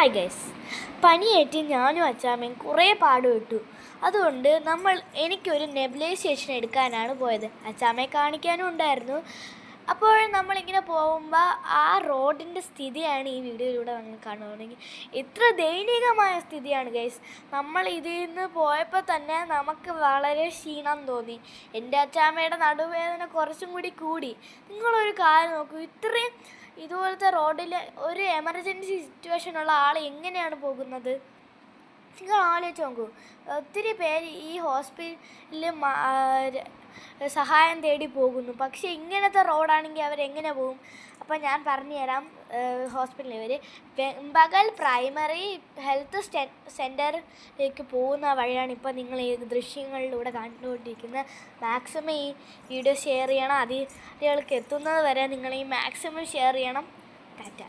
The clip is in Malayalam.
ഹായ് ഗൈസ്, പനിയേറ്റ് ഞാനും അച്ചാമ്മയും കുറേ പാടുപെട്ടു. അതുകൊണ്ട് എനിക്കൊരു നെബുലൈസേഷൻ എടുക്കാനാണ് പോയത്. അച്ചാമ്മയെ കാണിക്കാനും ഉണ്ടായിരുന്നു. അപ്പോൾ നമ്മളിങ്ങനെ പോകുമ്പോൾ ആ റോഡിൻ്റെ സ്ഥിതിയാണ് ഈ വീഡിയോയിലൂടെ നമ്മൾ കാണുകയാണെങ്കിൽ എത്ര ദയനീയമായ സ്ഥിതിയാണ് ഗൈസ്. നമ്മൾ ഇതിൽ നിന്ന് പോയപ്പോൾ തന്നെ നമുക്ക് വളരെ ക്ഷീണം തോന്നി. എൻ്റെ അച്ചാമ്മയുടെ നടുവേദന കുറച്ചും കൂടി. നിങ്ങളൊരു കാര്യം നോക്കൂ, ഇത്രയും ഇതുപോലത്തെ റോഡിൽ ഒരു എമർജൻസി സിറ്റുവേഷനുള്ള ആൾ എങ്ങനെയാണ് പോകുന്നത്? നിങ്ങൾ ആലോചിച്ച് നോക്കൂ. ഒത്തിരി പേര് ഈ ഹോസ്പിറ്റലിൽ സഹായം തേടി പോകുന്നു. പക്ഷേ ഇങ്ങനത്തെ റോഡാണെങ്കിൽ അവരെങ്ങനെ പോകും? അപ്പം ഞാൻ പറഞ്ഞുതരാം. ഹോസ്പിറ്റലിൽ ഇവർ വെമ്പകൽ പ്രൈമറി ഹെൽത്ത് സെൻറ്ററിലേക്ക് പോകുന്ന വഴിയാണ് ഇപ്പോൾ നിങ്ങൾ ഈ ദൃശ്യങ്ങളിലൂടെ കണ്ടുകൊണ്ടിരിക്കുന്നത്. മാക്സിമം ഈ വീഡിയോ ഷെയർ ചെയ്യണം. അതിഥികൾക്ക് എത്തുന്നത് വരെ നിങ്ങൾ ഈ മാക്സിമം ഷെയർ ചെയ്യണം. ടാറ്റ.